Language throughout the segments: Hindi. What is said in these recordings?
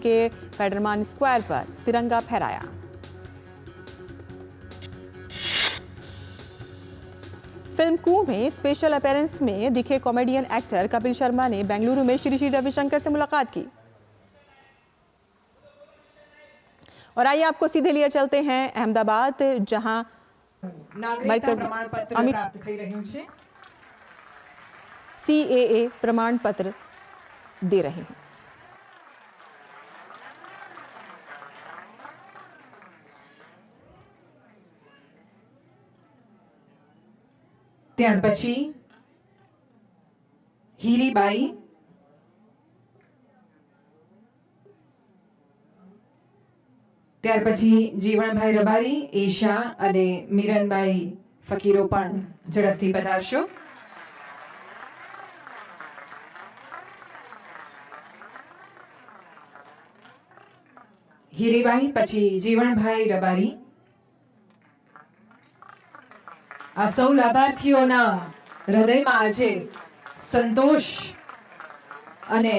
के फेडरमान स्क्वायर पर तिरंगा फहराया। फिल्म कू में स्पेशल अपीयरेंस में दिखे कॉमेडियन एक्टर कपिल शर्मा ने बेंगलुरु में श्री श्री रविशंकर से मुलाकात की। और आइए आपको सीधे लिए चलते हैं अहमदाबाद, जहां नागरिकता प्रमाण पत्र प्राप्त થઈ રહ્યું છે। CAA प्रमाण पत्र दे रहे हैं। ત્યાર પછી હીરીબાઈ, ત્યાર પછી જીવણભાઈ રબારી, એશા અને મિરનભાઈ ફકીરો પણ ઝડપથી પધારશો। હીરીબાઈ પછી જીવણભાઈ રબારી। આ સૌ લાભાર્થીઓના હૃદયમાં આજે સંતોષ અને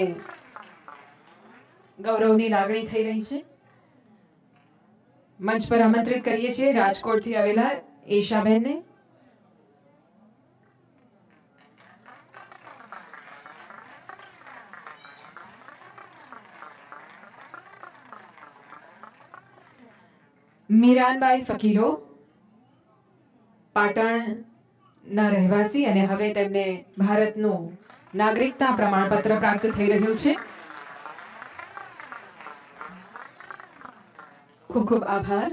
ગૌરવની લાગણી થઈ રહી છે। મંચ પર આમંત્રિત કરીએ છીએ રાજકોટથી આવેલા એશાબેનને। મીરાનબાઈ ફકીરો પાટણના રહેવાસી અને હવે તેમને ભારતનું નાગરિકતા પ્રમાણપત્ર પ્રાપ્ત થઈ રહ્યું છે। ખૂબ ખૂબ આભાર।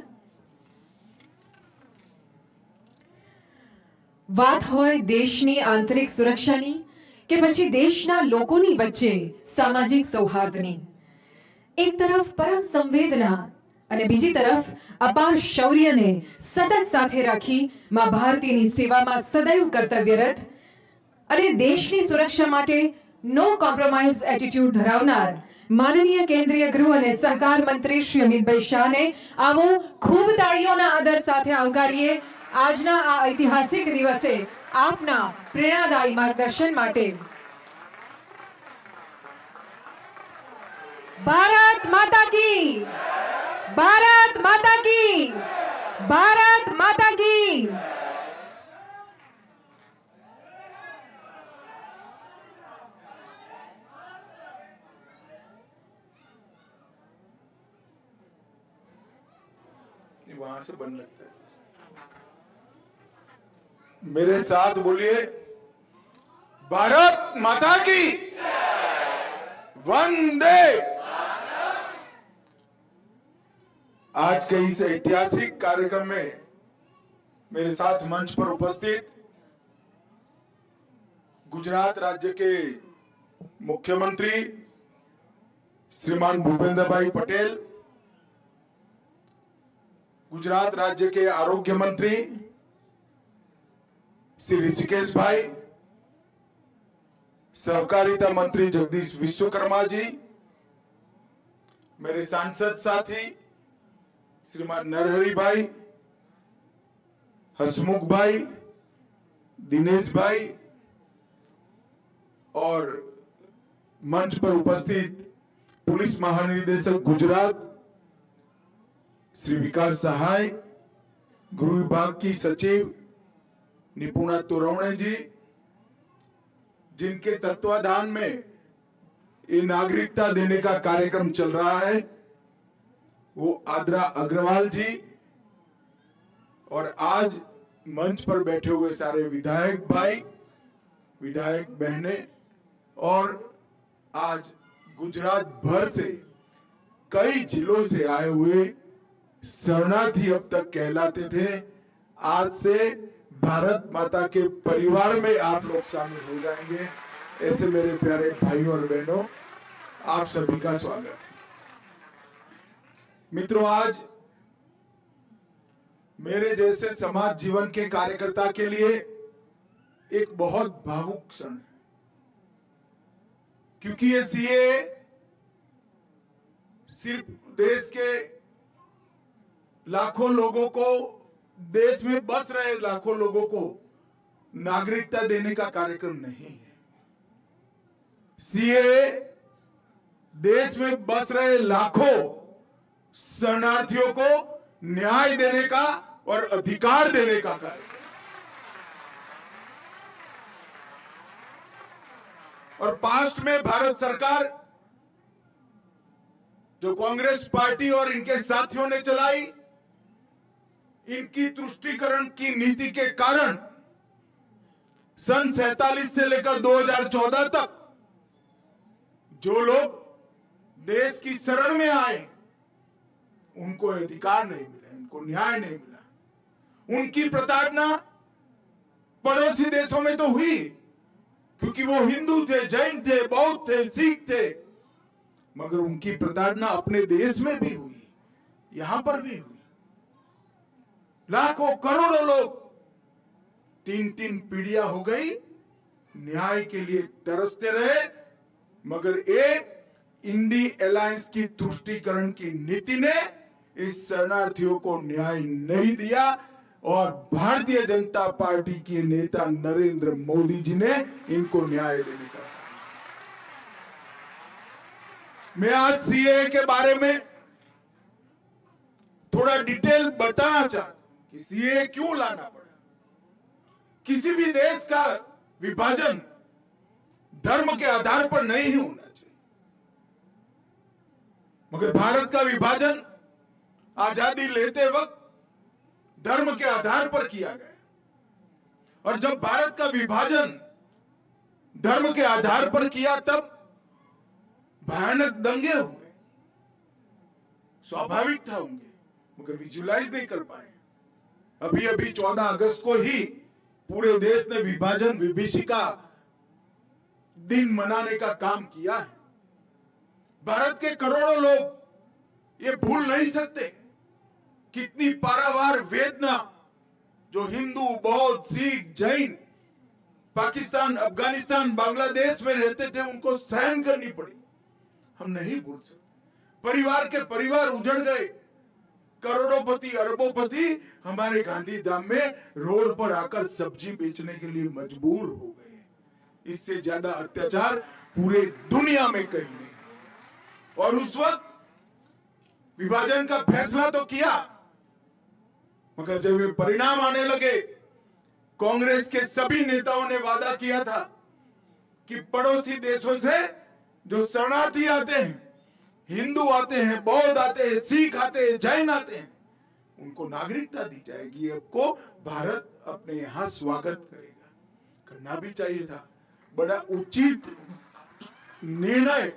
વાત હોય દેશની આંતરિક સુરક્ષાની કે પછી દેશના લોકોની વચ્ચે સામાજિક સૌહાર્દની, એક તરફ પરમ સંવેદના અને બીજી તરફ અપાર શૌર્યને સતત સાથે રાખી માં ભારતીની સેવામાં સદૈવ કર્તવ્યરત અને દેશની સુરક્ષા માટે નો કોમ્પ્રોમાઇઝ એટીટ્યુડ ધરાવનાર માનનીય કેન્દ્રીય ગૃહ અને સહકાર મંત્રી શ્રી અમિતભાઈ શાહને આવો ખૂબ તાળીઓના આદર સાથે આવકારીએ। આજના આ ઐતિહાસિક દિવસે આપના પ્રેરણાદાયી માર્ગદર્શન માટે। ભારત માતા की, भारत माता की, भारत माता की। वहां से बन लगता है। मेरे साथ बोलिए, भारत माता की, वंदे। आज के इस ऐतिहासिक कार्यक्रम में मेरे साथ मंच पर उपस्थित गुजरात राज्य के मुख्यमंत्री श्रीमान भूपेंद्र भाई पटेल, गुजरात राज्य के आरोग्य मंत्री श्री ऋषिकेश भाई, सहकारिता मंत्री जगदीश विश्वकर्मा जी, मेरे सांसद साथी श्रीमान नरहरि भाई, हसमुख भाई, दिनेश भाई और मंच पर उपस्थित पुलिस महानिदेशक गुजरात श्री विकास सहाय, गृह विभाग की सचिव निपुणा तोरवणे जी, जिनके तत्वाधान में ये नागरिकता देने का कार्यक्रम चल रहा है, वो आद्रा अग्रवाल जी, और आज मंच पर बैठे हुए सारे विधायक भाई, विधायक बहनें, और आज गुजरात भर से कई जिलों से आए हुए शरणार्थी अब तक कहलाते थे, आज से भारत माता के परिवार में आप लोग शामिल हो जाएंगे। ऐसे मेरे प्यारे भाइयों और बहनों, आप सभी का स्वागत है। मित्रों, आज मेरे जैसे समाज जीवन के कार्यकर्ता के लिए एक बहुत भावुक क्षण है, क्योंकि ये सीए सिर्फ देश के लाखों लोगों को, देश में बस रहे लाखों लोगों को नागरिकता देने का कार्यक्रम नहीं है। सीए देश में बस रहे लाखों शरणार्थियों को न्याय देने का और अधिकार देने का कार्य। और पास्ट में भारत सरकार जो कांग्रेस पार्टी और इनके साथियों ने चलाई, इनकी तुष्टीकरण की नीति के कारण सन 47 से लेकर 2014 तक जो लोग देश की शरण में आए उनको अधिकार नहीं मिला, उनको न्याय नहीं मिला। उनकी प्रताड़ना पड़ोसी देशों में तो हुई क्योंकि वो हिंदू थे, जैन थे, बौद्ध थे, सिख थे, मगर उनकी प्रताड़ना अपने देश में भी हुई, यहां पर भी हुई। लाखों करोड़ों लोग 3-3 पीढ़ियां हो गई न्याय के लिए तरसते रहे, मगर एक इंडी अलायंस की तुष्टीकरण की नीति ने इस शरणार्थियों को न्याय नहीं दिया और भारतीय जनता पार्टी के नेता नरेंद्र मोदी जी ने इनको न्याय देने का। मैं आज सीएए के बारे में थोड़ा डिटेल बताना चाहता हूं कि सीएए क्यों लाना पड़ा। किसी भी देश का विभाजन धर्म के आधार पर नहीं होना चाहिए, मगर भारत का विभाजन आजादी लेते वक्त धर्म के आधार पर किया गया। और जब भारत का विभाजन धर्म के आधार पर किया तब भयानक दंगे हुए, स्वाभाविक था होंगे, मगर विजुलाइज नहीं कर पाए। अभी अभी 14 अगस्त को ही पूरे देश ने विभाजन विभीषिका दिन मनाने का काम किया है। भारत के करोड़ों लोग ये भूल नहीं सकते कितनी पारावार वेदना जो हिंदू, बौद्ध, सिख, जैन पाकिस्तान, अफगानिस्तान, बांग्लादेश में रहते थे उनको सहन करनी पड़ी। हम नहीं भूल सकते। परिवार के परिवार उजड़ गए, करोड़ोंपति, अरबोंपति हमारे गांधी धाम में रोड पर आकर सब्जी बेचने के लिए मजबूर हो गए। इससे ज्यादा अत्याचार पूरे दुनिया में कहीं नहीं। और उस वक्त विभाजन का फैसला तो किया, मगर जब ये परिणाम आने लगे, कांग्रेस के सभी नेताओं ने वादा किया था कि पड़ोसी देशों से जो शरणार्थी आते हैं, हिंदू आते हैं, बौद्ध आते हैं, सिख आते हैं, जैन आते हैं, उनको नागरिकता दी जाएगी। आपको भारत अपने यहां स्वागत करेगा। करना भी चाहिए था। बड़ा उचित निर्णय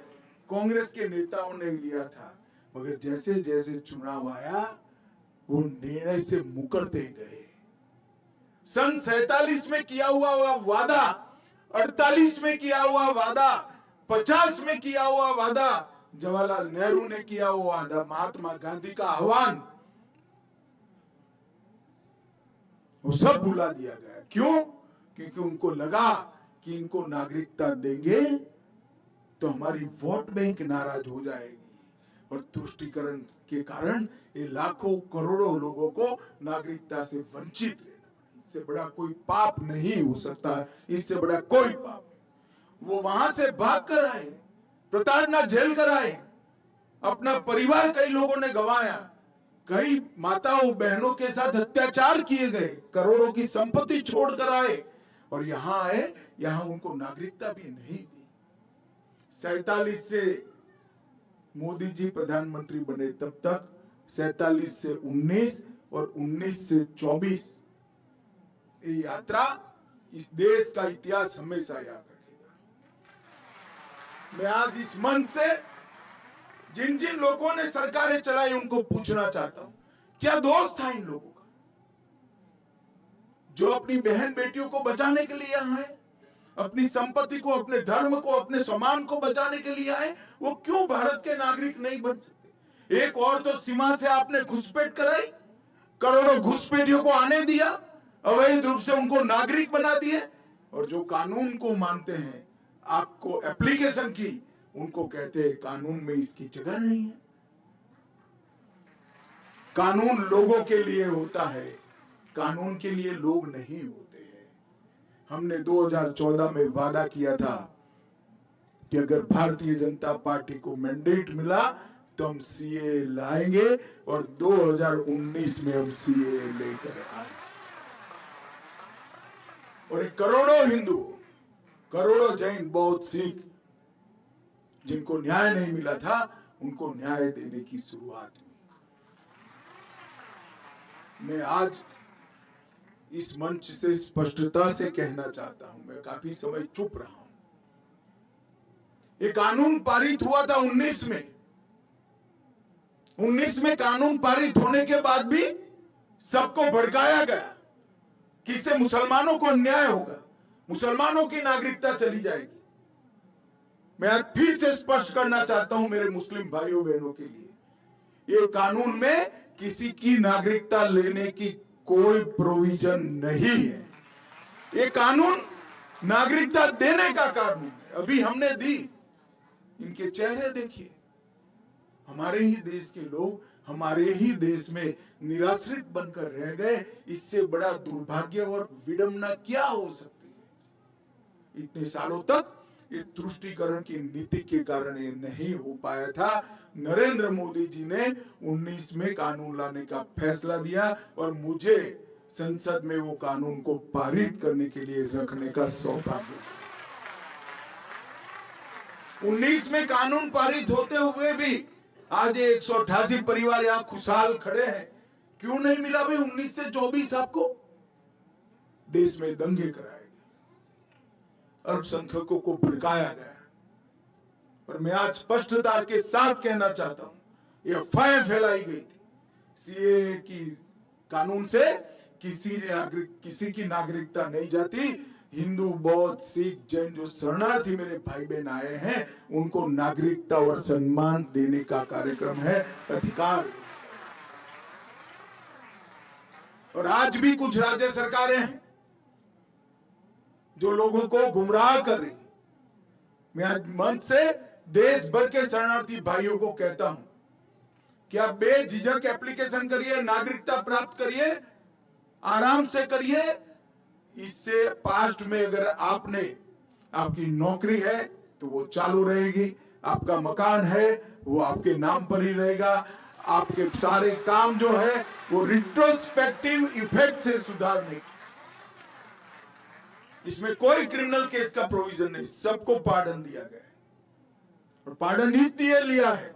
कांग्रेस के नेताओं ने लिया था, मगर जैसे जैसे चुनाव आया वो निर्णय से मुकरते गए। सन 47 में किया हुआ वादा, 48 में किया हुआ वादा, 50 में किया हुआ वादा, जवाहरलाल नेहरू ने किया हुआ वादा, महात्मा गांधी का आह्वान, वो सब भुला दिया गया। क्यों? क्योंकि उनको लगा कि इनको नागरिकता देंगे तो हमारी वोट बैंक नाराज हो जाएगी और तुष्टीकरण के कारण ये लाखों करोड़ों लोगों को नागरिकता से वंचित रहना। इससे बड़ा कोई पाप नहीं हो सकता, इससे बड़ा कोई पाप नहीं। वो वहां से भाग कर आए, प्रताड़ना झेल कर आए, अपना परिवार कई लोगों ने गंवाया, कई माताओं बहनों के साथ अत्याचार किए गए, करोड़ों की संपत्ति छोड़कर आए और यहां आए, यहां उनको नागरिकता भी नहीं दी। 47 से मोदी जी प्रधानमंत्री बने तब तक 47 से 19 और 19 से 24 ये यात्रा इस देश का इतिहास हमेशा याद रखेगा। मैं आज इस मंच से जिन जिन लोगों ने सरकारें चलाई उनको पूछना चाहता हूं, क्या दोष था इन लोगों का जो अपनी बहन बेटियों को बचाने के लिए आए, अपनी संपत्ति को, अपने धर्म को, अपने सम्मान को बचाने के लिए आए? वो क्यों भारत के नागरिक नहीं बन सकते? एक और तो सीमा से आपने घुसपैठ कराई, करोड़ों घुसपैठियों को आने दिया, अवैध रूप से उनको नागरिक बना दिए, और जो कानून को मानते हैं, आपको एप्लीकेशन की, उनको कहते हैं कानून में इसकी जगह नहीं है। कानून लोगों के लिए होता है, कानून के लिए लोग नहीं होते हैं। हमने 2014 में वादा किया था कि अगर भारतीय जनता पार्टी को मैंडेट मिला तो हम सीए लाएंगे और 2019 में हम सीए लेकर आएंगे। और करोड़ों हिंदू, करोड़ों जैन, बौद्ध, सिख जिनको न्याय नहीं मिला था उनको न्याय देने की शुरुआत हुई। मैं आज इस मंच से स्पष्टता से कहना चाहता हूं, मैं काफी समय चुप रहा हूं। ये कानून पारित हुआ था 19 में। 19 में कानून पारित होने के बाद भी सबको भड़काया गया कि इससे मुसलमानों को अन्याय होगा, मुसलमानों की नागरिकता चली जाएगी। मैं आज फिर से स्पष्ट करना चाहता हूं मेरे मुस्लिम भाइयों बहनों के लिए, ये कानून में किसी की नागरिकता लेने की कोई प्रोविजन नहीं है। ये कानून नागरिकता देने का कानून है। अभी हमने दी, इनके चेहरे देखिए। हमारे ही देश के लोग हमारे ही देश में निराश्रित बनकर रह गए। इससे बड़ा दुर्भाग्य और विडंबना क्या हो सकती है? इतने सालों तक ये तुष्टीकरण की नीति के कारण ये नहीं हो पाया था। नरेंद्र मोदी जी ने 19 में कानून लाने का फैसला दिया और मुझे संसद में वो कानून को पारित करने के लिए रखने का सौभाग्य। 19 में कानून पारित होते हुए भी आज 188 परिवार यहां खुशहाल खड़े हैं। क्यों नहीं मिला भाई 19 से 24? आपको देश में दंगे कराए गए, अल्पसंख्यकों को भड़काया गया। और मैं आज स्पष्टता के साथ कहना चाहता हूं, ये अफवाहें फैलाई गई थी सीए की कानून से किसी की नागरिकता नहीं जाती। हिंदू, बौद्ध, सिख, जैन जो शरणार्थी मेरे भाई बहन आए हैं उनको नागरिकता और सम्मान देने का कार्यक्रम है, अधिकार। और आज भी कुछ राज्य सरकारें हैं जो लोगों को गुमराह कर रही। मैं आज मंच से देश भर के शरणार्थी भाइयों को कहता हूं कि आप बेझिझक एप्लीकेशन करिए, नागरिकता प्राप्त करिए, आराम से करिए। इससे पास्ट में अगर आपकी नौकरी है तो वो चालू रहेगी, आपका मकान है वो आपके नाम पर ही रहेगा, आपके सारे काम जो है वो रिट्रोस्पेक्टिव इफेक्ट से सुधारने। इसमें कोई क्रिमिनल केस का प्रोविजन नहीं, सबको पार्डन दिया गया है। और पार्डन इसलिए लिया है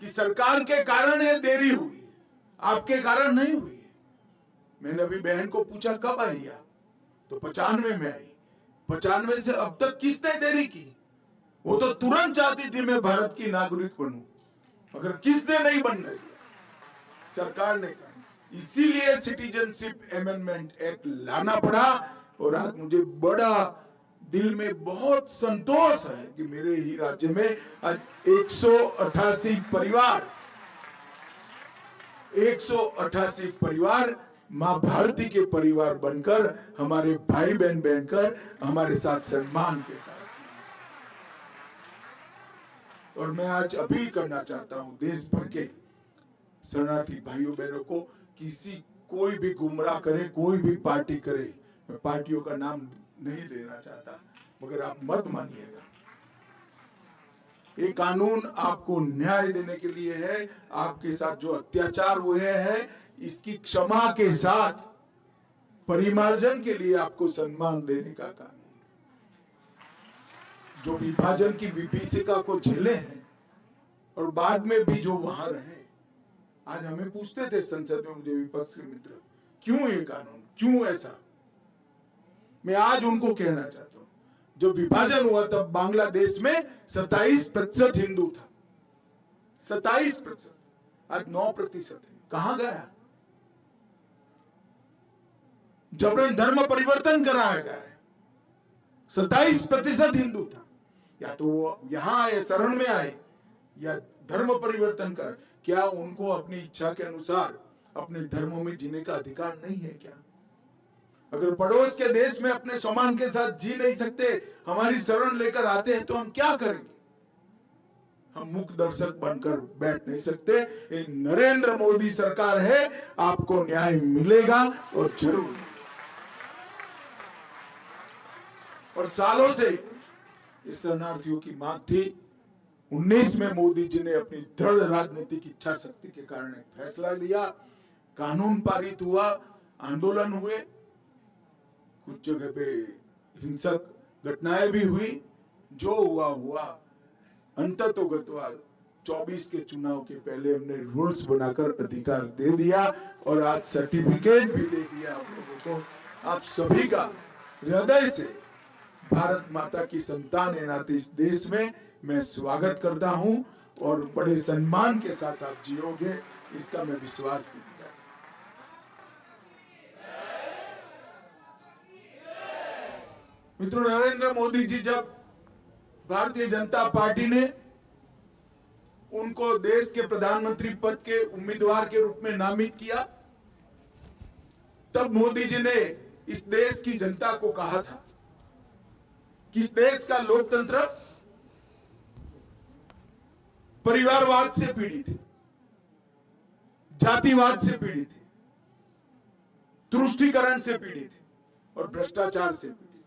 कि सरकार के कारण ये देरी हुई, आपके कारण नहीं हुई। मैंने अभी बहन को पूछा कब आई आप, तो 95 में आई। 95 से अब तक किसने देरी की? वो तो तुरंत चाहती थी मैं भारत की नागरिक बनूं, मगर किसने नहीं बनने दिया? सरकार ने कहा। इसीलिए सिटीजनशिप अमेंडमेंट एक्ट लाना पड़ा। और आज मुझे बड़ा दिल में बहुत संतोष है कि मेरे ही राज्य में आज 188 परिवार मां भारती के परिवार बनकर, हमारे भाई बहन बनकर हमारे साथ सम्मान के साथ। और मैं आज अपील करना चाहता हूं देश भर के शरणार्थी भाइयों बहनों को, कोई भी गुमराह करे, कोई भी पार्टी करे, मैं पार्टियों का नाम नहीं लेना चाहता, मगर आप मत मानिएगा। ये कानून आपको न्याय देने के लिए है। आपके साथ जो अत्याचार हुए हैं इसकी क्षमा के साथ परिमार्जन के लिए आपको सम्मान देने का कानून। जो विभाजन की विभीषिका को झेले हैं और बाद में भी जो वहां रहे, आज हमें पूछते थे संसद में, मुझे विपक्ष के मित्र, क्यों ये कानून, क्यों ऐसा? मैं आज उनको कहना चाहता हूं, जब विभाजन हुआ तब बांग्लादेश में 27% हिंदू था, 27%। आज 9% है। कहां गया? जबरन धर्म परिवर्तन कराया गया है। 27% हिंदू था। या तो वो यहां आए, शरण में आए, या धर्म परिवर्तन कर। क्या उनको अपनी इच्छा के अनुसार अपने धर्मों में जीने का अधिकार नहीं है क्या? अगर पड़ोस के देश में अपने सम्मान के साथ जी नहीं सकते, हमारी शरण लेकर आते हैं, तो हम क्या करेंगे? हम मूक दर्शक बनकर बैठ नहीं सकते। ये नरेंद्र मोदी सरकार है, आपको न्याय मिलेगा और जरूर। और सालों से इस शरणार्थियों की मांग थी। 19 में मोदी जी ने अपनी दृढ़ राजनीतिक इच्छा शक्ति के कारण एक फैसला लिया, कानून पारित हुआ, आंदोलन हुए, कुछ जगह पे हिंसक घटनाएं भी हुई। जो हुआ हुआ, अंततोगत्वा 24 के चुनाव के पहले हमने रूल्स बनाकर अधिकार दे दिया और आज सर्टिफिकेट भी दे दिया आप लोगों को। आप सभी का हृदय से भारत माता की संतान के नाते इस देश में मैं स्वागत करता हूं और बड़े सम्मान के साथ आप जियोगे, इसका मैं विश्वास भी दिया। मित्रों, नरेंद्र मोदी जी जब भारतीय जनता पार्टी ने उनको देश के प्रधानमंत्री पद के उम्मीदवार के रूप में नामित किया, तब मोदी जी ने इस देश की जनता को कहा था कि इस देश का लोकतंत्र परिवारवाद से पीड़ित है, जातिवाद से पीड़ित है, तुष्टीकरण से पीड़ित है और भ्रष्टाचार से पीड़ित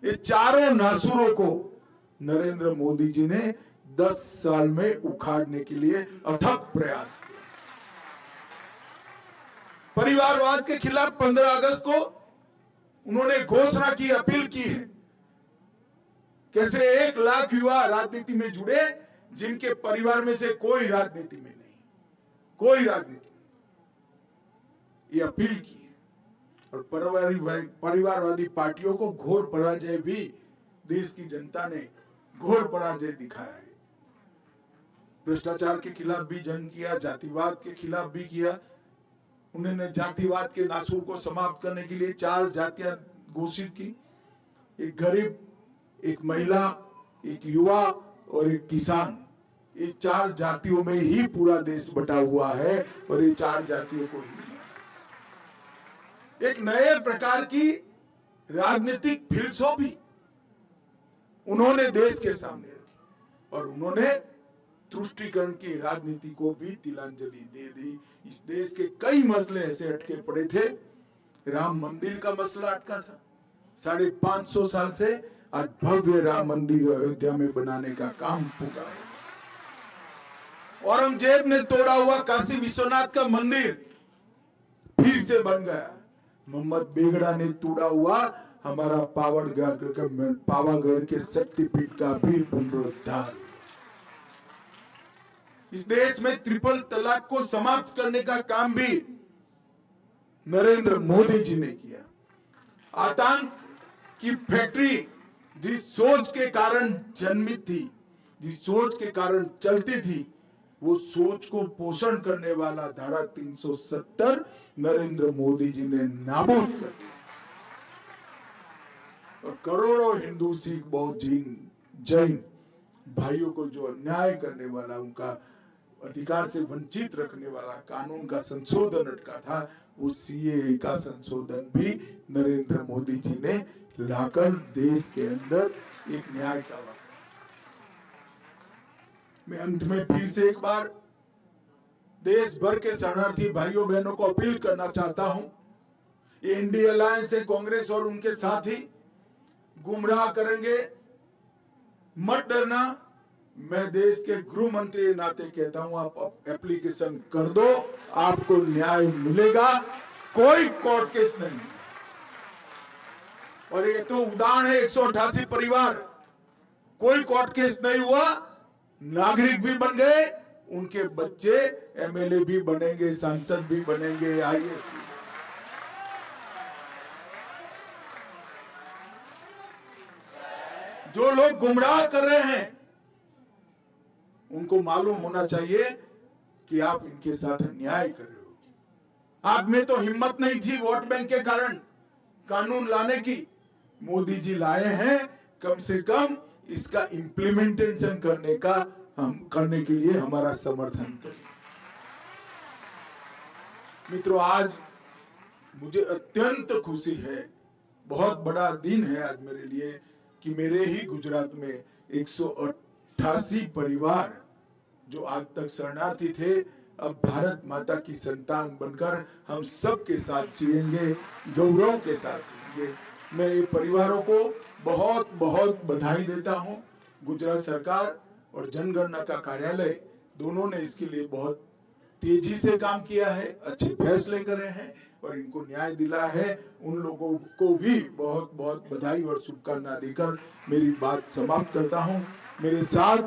है। ये चारों नासूरों को नरेंद्र मोदी जी ने 10 साल में उखाड़ने के लिए अथक प्रयास किया। परिवारवाद के खिलाफ 15 अगस्त को उन्होंने घोषणा की, अपील की है। कैसे 1 लाख युवा राजनीति में जुड़े जिनके परिवार में से कोई राजनीति में नहीं, कोई राजनीति, ये अपील की है। और परिवारवादी पार्टियों को घोर पराजय भी देश की जनता ने घोर पराजय दिखाया है। भ्रष्टाचार के खिलाफ भी जंग किया, जातिवाद के खिलाफ भी किया। उन्होंने जातिवाद के नासूर को समाप्त करने के लिए 4 जातियां घोषित की, एक गरीब, एक महिला, एक युवा और एक किसान। ये 4 जातियों में ही पूरा देश बटा हुआ है और ये 4 जातियों को ही एक नए प्रकार की राजनीतिक फिलसफी उन्होंने देश के सामने रखी और उन्होंने तुष्टीकरण की राजनीति को भी तिलांजलि दे दी। इस देश के कई मसले ऐसे अटके पड़े थे। राम मंदिर का मसला अटका था 550 साल से, आज भव्य राम मंदिर अयोध्या में बनाने का काम पूरा है। औरंगजेब ने तोड़ा हुआ काशी विश्वनाथ का मंदिर फिर से बन गया। मोहम्मद बेगड़ा ने तोड़ा हुआ हमारा पावागढ़ के शक्तिपीठ का भी पुनरुद्धार। इस देश में ट्रिपल तलाक को समाप्त करने का काम भी नरेंद्र मोदी जी ने किया। आतंक की फैक्ट्री जिस सोच के कारण जन्मित थी, जिस सोच के कारण चलती थी, वो सोच को पोषण करने वाला धारा 370 नरेंद्र मोदी जी ने नाबूद कर दिया और करोड़ों हिंदू, सिख, बौद्ध, जैन भाइयों को जो अन्याय करने वाला, उनका अधिकार से वंचित रखने वाला कानून का संशोधन अटका था, वो सीएए का संशोधन भी नरेंद्र मोदी जी ने लाकर देश के अंदर एक न्याय का वक्त। मैं अंत में फिर से एक बार देश भर के शरणार्थी भाइयों बहनों को अपील करना चाहता हूं। ये इंडिया अलायंस से कांग्रेस और उनके साथी गुमराह करेंगे, मत डरना। मैं देश के गृह मंत्री के नाते कहता हूं, आप एप्लीकेशन कर दो, आपको न्याय मिलेगा, कोई कोर्ट केस नहीं। और ये तो उदाहरण है, 188 परिवार, कोई कोर्ट केस नहीं हुआ, नागरिक भी बन गए, उनके बच्चे एमएलए भी बनेंगे, सांसद भी बनेंगे, आईएएस भी। जो लोग गुमराह कर रहे हैं उनको मालूम होना चाहिए कि आप इनके साथ अन्याय कर रहे हो। आप में तो हिम्मत नहीं थी वोट बैंक के कारण कानून लाने की, मोदी जी लाए हैं। कम से कम इसका इम्प्लीमेंटेशन करने के लिए हमारा समर्थन करें। मित्रों, आज मुझे अत्यंत खुशी है, बहुत बड़ा दिन है आज मेरे लिए कि मेरे ही गुजरात में 188 परिवार जो आज तक शरणार्थी थे, अब भारत माता की संतान बनकर हम सब के साथ जिएंगे, गौरव के साथ जिएंगे। मैं ये परिवारों को बहुत बहुत बधाई देता हूं। गुजरात सरकार और जनगणना का कार्यालय दोनों ने इसके लिए बहुत तेजी से काम किया है, अच्छे फैसले करे हैं और इनको न्याय दिला है। उन लोगों को भी बहुत बहुत बधाई और शुभकामना देकर मेरी बात समाप्त करता हूं। मेरे साथ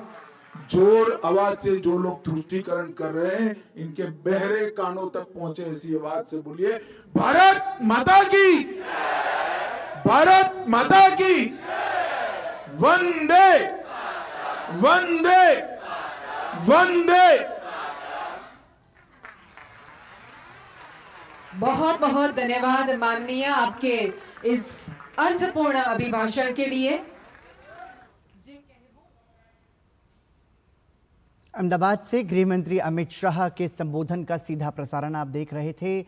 जोर आवाज से जो लोग तुष्टीकरण कर रहे हैं, इनके बहरे कानों तक पहुंचे ऐसी आवाज से बोलिए, भारत माता की, भारत माता की, वंदे वंदे वंदे। बहुत बहुत धन्यवाद माननीय आपके इस अर्थपूर्ण अभिभाषण के लिए। अहमदाबाद से गृह मंत्री अमित शाह के संबोधन का सीधा प्रसारण आप देख रहे थे।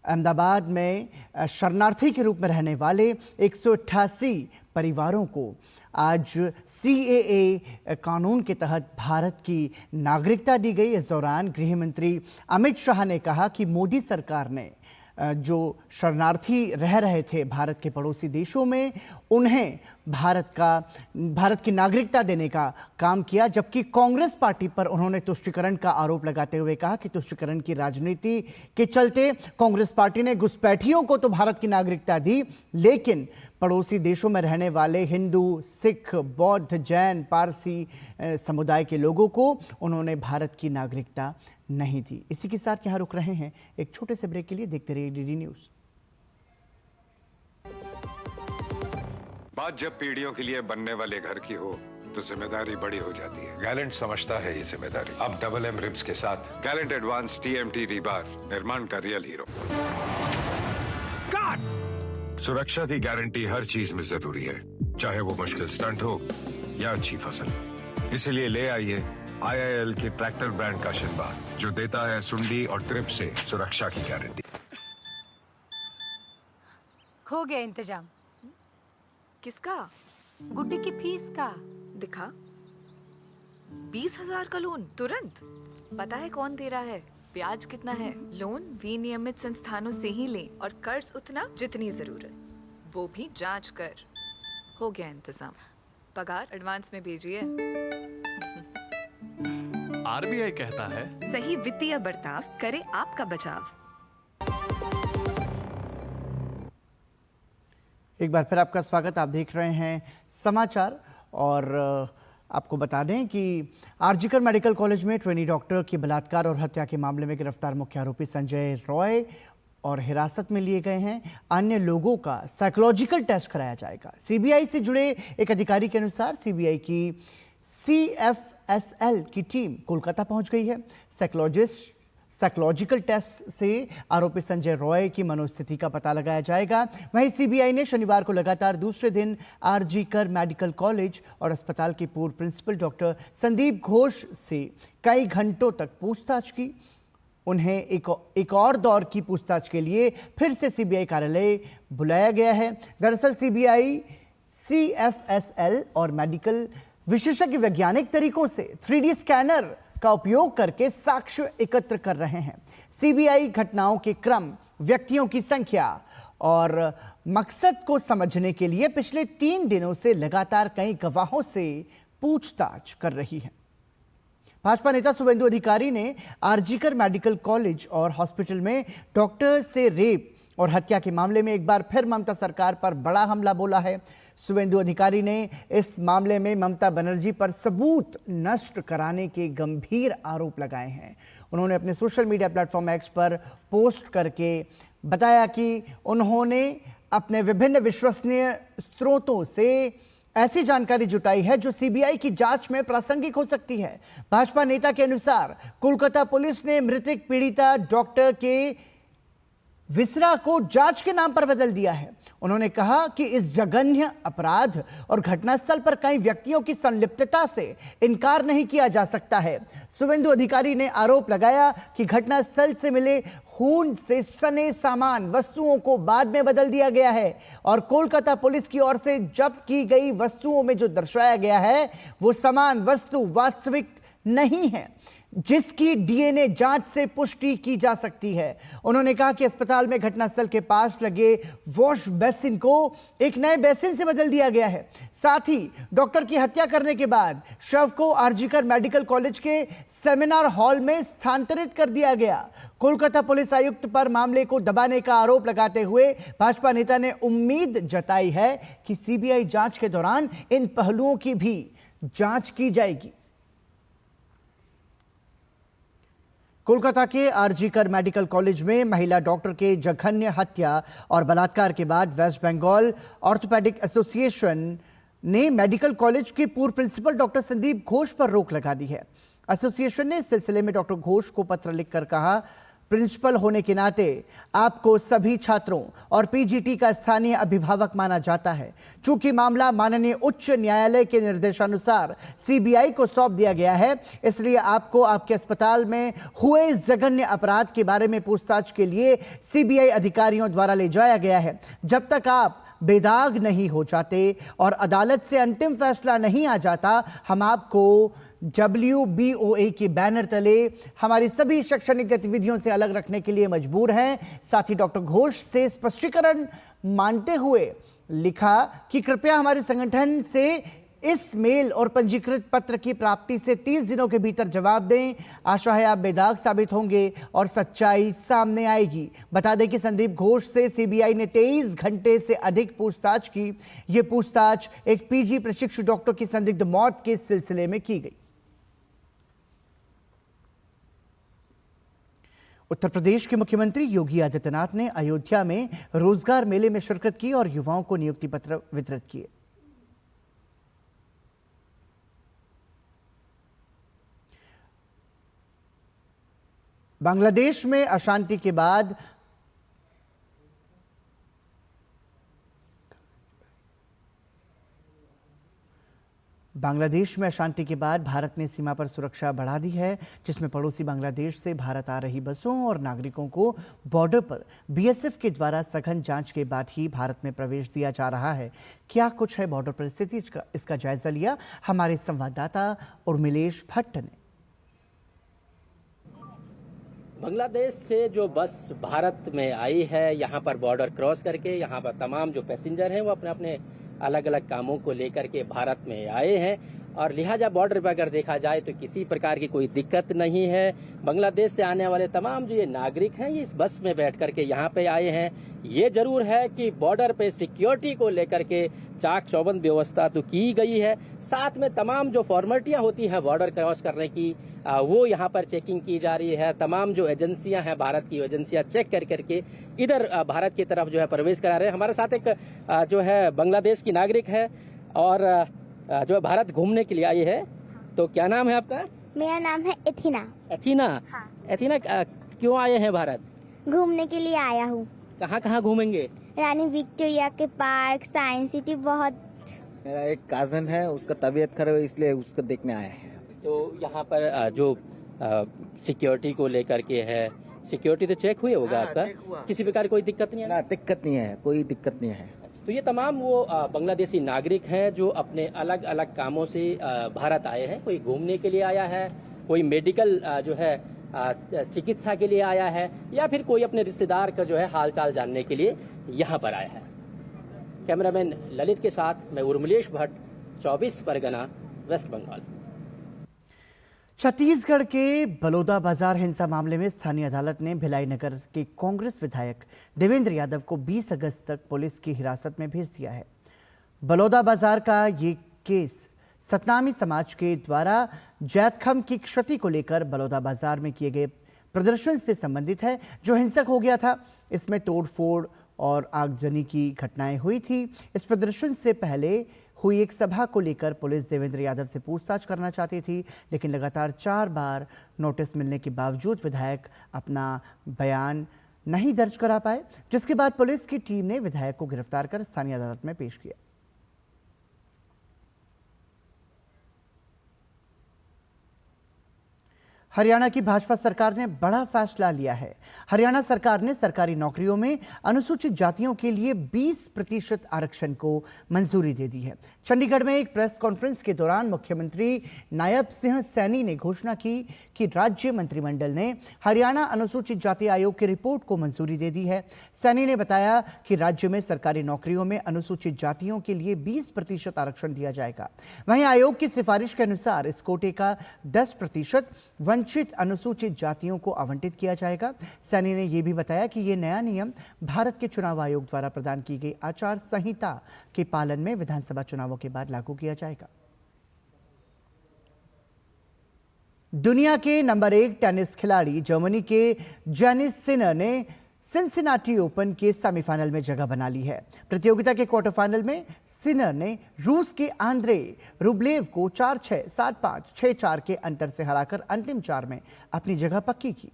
अहमदाबाद में शरणार्थी के रूप में रहने वाले 188 परिवारों को आज CAA कानून के तहत भारत की नागरिकता दी गई। इस दौरान गृह मंत्री अमित शाह ने कहा कि मोदी सरकार ने जो शरणार्थी रह रहे थे भारत के पड़ोसी देशों में, उन्हें भारत की नागरिकता देने का काम किया, जबकि कांग्रेस पार्टी पर उन्होंने तुष्टीकरण का आरोप लगाते हुए कहा कि तुष्टीकरण की राजनीति के चलते कांग्रेस पार्टी ने घुसपैठियों को तो भारत की नागरिकता दी, लेकिन पड़ोसी देशों में रहने वाले हिंदू, सिख, बौद्ध, जैन, पारसी समुदाय के लोगों को उन्होंने भारत की नागरिकता नहीं दी। इसी के साथ यहाँ रुक रहे हैं एक छोटे से ब्रेक के लिए। देखते रहिए DD न्यूज़। बात जब पीढ़ियों के लिए बनने वाले घर की हो तो जिम्मेदारी बड़ी हो जाती है। गैलेंट समझता है ये जिम्मेदारी। अब MM रिब्स के साथ गैलेंट एडवांस TMT रीबार, निर्माण का रियल हीरो। सुरक्षा की गारंटी हर चीज में जरूरी है, चाहे वो मुश्किल स्टंट हो या अच्छी फसल। इसीलिए ले आइए IIL के ट्रैक्टर ब्रांड का शिनबा, जो देता है सुंडी और ट्रिप से सुरक्षा की गारंटी। हो गया इंतजाम। किसका? गुड्डी की फीस का। दिखा। 20,000 का लोन तुरंत। पता है कौन दे रहा है, ब्याज कितना है? लोन विनियमित संस्थानों से ही लें और कर्ज उतना जितनी जरूरत, वो भी जांच कर। हो गया इंतजाम। पगार एडवांस में भेजिए। RBI कहता है, सही वित्तीय बर्ताव करे आपका बचाव। एक बार फिर आपका स्वागत। आप देख रहे हैं समाचार और आपको बता दें कि आरजीकर मेडिकल कॉलेज में ट्रेनी डॉक्टर की बलात्कार और हत्या के मामले में गिरफ्तार मुख्य आरोपी संजय रॉय और हिरासत में लिए गए हैं। अन्य लोगों का साइकोलॉजिकल टेस्ट कराया जाएगा। CBI से जुड़े एक अधिकारी के अनुसार CBI की CFSL की टीम कोलकाता पहुंच गई है। साइकोलॉजिकल टेस्ट से आरोपी संजय रॉय की मनोस्थिति का पता लगाया जाएगा। वहीं CBI ने शनिवार को लगातार दूसरे दिन आरजीकर मेडिकल कॉलेज और अस्पताल के पूर्व प्रिंसिपल डॉक्टर संदीप घोष से कई घंटों तक पूछताछ की। उन्हें एक और दौर की पूछताछ के लिए फिर से CBI कार्यालय बुलाया गया है। दरअसल CBI CFSL और मेडिकल विशेषज्ञ वैज्ञानिक तरीकों से 3D स्कैनर का उपयोग करके साक्ष्य एकत्र कर रहे हैं। CBI घटनाओं के क्रम, व्यक्तियों की संख्या और मकसद को समझने के लिए पिछले 3 दिनों से लगातार कई गवाहों से पूछताछ कर रही है। भाजपा नेता शुवेंदु अधिकारी ने आरजीकर मेडिकल कॉलेज और हॉस्पिटल में डॉक्टर से रेप और हत्या के मामले में एक बार फिर ममता सरकार पर बड़ा हमला बोला है। शुवेंदु अधिकारी ने इस मामले में ममता बनर्जी पर सबूत नष्ट कराने के गंभीर आरोप लगाए हैं। उन्होंने अपने सोशल मीडिया प्लेटफॉर्म X पर पोस्ट करके बताया कि उन्होंने अपने विभिन्न विश्वसनीय स्रोतों से ऐसी जानकारी जुटाई है जो CBI की जांच में प्रासंगिक हो सकती है। भाजपा नेता के अनुसार कोलकाता पुलिस ने मृतक पीड़िता डॉक्टर के विसरा को जांच के नाम पर बदल दिया है। उन्होंने कहा कि इस जघन्य अपराध और घटनास्थल पर कई व्यक्तियों की संलिप्तता से इनकार नहीं किया जा सकता है। शुवेंदु अधिकारी ने आरोप लगाया कि घटनास्थल से मिले खून से सने सामान वस्तुओं को बाद में बदल दिया गया है और कोलकाता पुलिस की ओर से जब्त की गई वस्तुओं में जो दर्शाया गया है वो समान वस्तु वास्तविक नहीं है। जिसकी डीएनए जांच से पुष्टि की जा सकती है। उन्होंने कहा कि अस्पताल में घटनास्थल के पास लगे वॉश बेसिन को एक नए बेसिन से बदल दिया गया है। साथ ही डॉक्टर की हत्या करने के बाद शव को आरजीकर मेडिकल कॉलेज के सेमिनार हॉल में स्थानांतरित कर दिया गया। कोलकाता पुलिस आयुक्त पर मामले को दबाने का आरोप लगाते हुए भाजपा नेता ने उम्मीद जताई है कि सीबीआई जांच के दौरान इन पहलुओं की भी जांच की जाएगी। कोलकाता के आरजीकर मेडिकल कॉलेज में महिला डॉक्टर के जघन्य हत्या और बलात्कार के बाद वेस्ट बंगाल ऑर्थोपेडिक एसोसिएशन ने मेडिकल कॉलेज के पूर्व प्रिंसिपल डॉक्टर संदीप घोष पर रोक लगा दी है। एसोसिएशन ने इस सिलसिले में डॉक्टर घोष को पत्र लिखकर कहा, प्रिंसिपल होने के नाते आपको सभी छात्रों और पीजीटी का स्थानीय अभिभावक माना जाता है। चूंकि मामला माननीय उच्च न्यायालय के निर्देशानुसार सीबीआई को सौंप दिया गया है, इसलिए आपको आपके अस्पताल में हुए इस जघन्य अपराध के बारे में पूछताछ के लिए सीबीआई अधिकारियों द्वारा ले जाया गया है। जब तक आप बेदाग नहीं हो जाते और अदालत से अंतिम फैसला नहीं आ जाता, हम आपको WBOA के बैनर तले हमारी सभी शैक्षणिक गतिविधियों से अलग रखने के लिए मजबूर हैं। साथ ही डॉक्टर घोष से स्पष्टीकरण मांगते हुए लिखा कि कृपया हमारे संगठन से इस मेल और पंजीकृत पत्र की प्राप्ति से 30 दिनों के भीतर जवाब दें। आशा है आप बेदाग साबित होंगे और सच्चाई सामने आएगी। बता दें कि संदीप घोष से सीबीआई ने 23 घंटे से अधिक पूछताछ की। ये पूछताछ एक पीजी प्रशिक्षु डॉक्टर की संदिग्ध मौत के सिलसिले में की गई। उत्तर प्रदेश के मुख्यमंत्री योगी आदित्यनाथ ने अयोध्या में रोजगार मेले में शिरकत की और युवाओं को नियुक्ति पत्र वितरित किए। बांग्लादेश में अशांति के बाद भारत ने सीमा पर सुरक्षा बढ़ा दी है, जिसमें पड़ोसी बांग्लादेश से भारत आ रही बसों और नागरिकों को बॉर्डर पर बीएसएफ के द्वारा सघन जांच के बाद ही भारत में प्रवेश दिया जा रहा है। क्या कुछ है बॉर्डर परिस्थिति, इसका जायजा लिया हमारे संवाददाता उर्मिलेश भट्ट ने। बांग्लादेश से जो बस भारत में आई है, यहाँ पर बॉर्डर क्रॉस करके यहाँ पर तमाम जो पैसेंजर हैं वो अपने अपने अलग अलग कामों को लेकर के भारत में आए हैं और लिहाजा बॉर्डर पर अगर देखा जाए तो किसी प्रकार की कोई दिक्कत नहीं है। बांग्लादेश से आने वाले तमाम जो ये नागरिक हैं ये इस बस में बैठ करके यहाँ पे आए हैं। ये जरूर है कि बॉर्डर पे सिक्योरिटी को लेकर के चाक चौबंद व्यवस्था तो की गई है, साथ में तमाम जो फॉर्मेलिटियाँ होती हैं बॉर्डर क्रॉस करने की वो यहाँ पर चेकिंग की जा रही है। तमाम जो एजेंसियां हैं भारत की एजेंसियां चेक कर करके इधर भारत की तरफ जो है प्रवेश करा रहे हैं। हमारे साथ एक जो है बांग्लादेश की नागरिक है और जो भारत घूमने के लिए आई है। तो क्या नाम है आपका? मेरा नाम है एथिना। एथिना? हाँ। एथिना क्यों आए हैं भारत? घूमने के लिए आया हूँ। कहाँ कहाँ घूमेंगे? रानी विक्टोरिया के पार्क, साइंस सिटी। बहुत मेरा एक कजन है, उसका तबीयत खराब है इसलिए उसको देखने आया है। तो यहाँ पर जो सिक्योरिटी को लेकर के है, सिक्योरिटी तो चेक हुई होगा आपका? किसी प्रकार कोई दिक्कत नहीं है ना? दिक्कत नहीं है, कोई दिक्कत नहीं है। तो ये तमाम वो बांग्लादेशी नागरिक हैं जो अपने अलग अलग कामों से भारत आए हैं। कोई घूमने के लिए आया है, कोई मेडिकल जो है चिकित्सा के लिए आया है, या फिर कोई अपने रिश्तेदार का जो है हालचाल जानने के लिए यहाँ पर आया है। कैमरामैन ललित के साथ मैं उर्मिलेश भट्ट, 24 परगना, वेस्ट बंगाल। छत्तीसगढ़ के बलौदा बाजार हिंसा मामले में स्थानीय अदालत ने भिलाई नगर के कांग्रेस विधायक देवेंद्र यादव को 20 अगस्त तक पुलिस की हिरासत में भेज दिया है। बलौदा बाजार का ये केस सतनामी समाज के द्वारा जैतखम की क्षति को लेकर बलौदा बाजार में किए गए प्रदर्शन से संबंधित है, जो हिंसक हो गया था। इसमें तोड़फोड़ और आगजनी की घटनाएं हुई थी। इस प्रदर्शन से पहले हुई एक सभा को लेकर पुलिस देवेंद्र यादव से पूछताछ करना चाहती थी, लेकिन लगातार 4 बार नोटिस मिलने के बावजूद विधायक अपना बयान नहीं दर्ज करा पाए, जिसके बाद पुलिस की टीम ने विधायक को गिरफ्तार कर स्थानीय अदालत में पेश किया। हरियाणा की भाजपा सरकार ने बड़ा फैसला लिया है। हरियाणा सरकार ने सरकारी नौकरियों में अनुसूचित जातियों के लिए 20% आरक्षण को मंजूरी दे दी है। चंडीगढ़ में एक प्रेस कॉन्फ्रेंस के दौरान मुख्यमंत्री नायब सिंह सैनी ने घोषणा की कि राज्य मंत्रिमंडल ने हरियाणा अनुसूचित जाति आयोग की रिपोर्ट को मंजूरी दे दी है। सैनी ने बताया कि राज्य में सरकारी नौकरियों में अनुसूचित जातियों के लिए 20% आरक्षण दिया जाएगा। वहीं आयोग की सिफारिश के अनुसार इस कोटे का 10% वंचित अनुसूचित जातियों को आवंटित किया जाएगा। सैनी ने यह भी बताया कि यह नया नियम भारत के चुनाव आयोग द्वारा प्रदान की गई आचार संहिता के पालन में विधानसभा चुनावों के बाद लागू किया जाएगा। दुनिया के नंबर 1 टेनिस खिलाड़ी जर्मनी के जेनिस सिनर ने सिनसिनाटी ओपन के सेमीफाइनल में जगह बना ली है। प्रतियोगिता के क्वार्टर फाइनल में सिनर ने रूस के आंद्रे रुब्लेव को 4-6, 7-5, 6-4 के अंतर से हराकर अंतिम 4 में अपनी जगह पक्की की।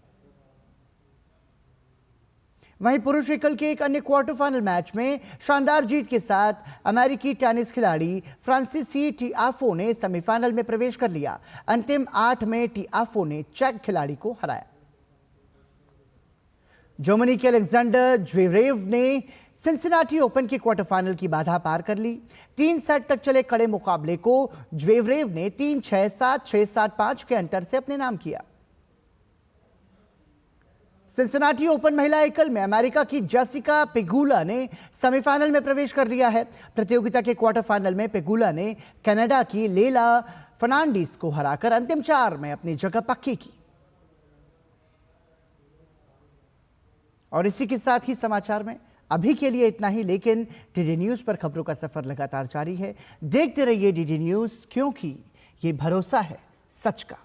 वहीं पुरुष एकल के एक अन्य क्वार्टर फाइनल मैच में शानदार जीत के साथ अमेरिकी टेनिस खिलाड़ी फ्रांसीसी टिआफो ने सेमीफाइनल में प्रवेश कर लिया। अंतिम 8 में टिआफो ने चेक खिलाड़ी को हराया। जर्मनी के अलेक्जेंडर ज्वेरेव ने सिनसिनाटी ओपन के क्वार्टर फाइनल की बाधा पार कर ली। 3 सेट तक चले कड़े मुकाबले को ज्वेरेव ने 3-6, 7-6, 7-5 के अंतर से अपने नाम किया। सिनसिनाटी ओपन महिला एकल में अमेरिका की जेसिका पेगुला ने सेमीफाइनल में प्रवेश कर लिया है। प्रतियोगिता के क्वार्टर फाइनल में पेगुला ने कनाडा की लेला फर्नांडीज को हराकर अंतिम 4 में अपनी जगह पक्की की। और इसी के साथ ही समाचार में अभी के लिए इतना ही, लेकिन डीडी न्यूज पर खबरों का सफर लगातार जारी है। देखते रहिए डीडी न्यूज, क्योंकि ये भरोसा है सच का।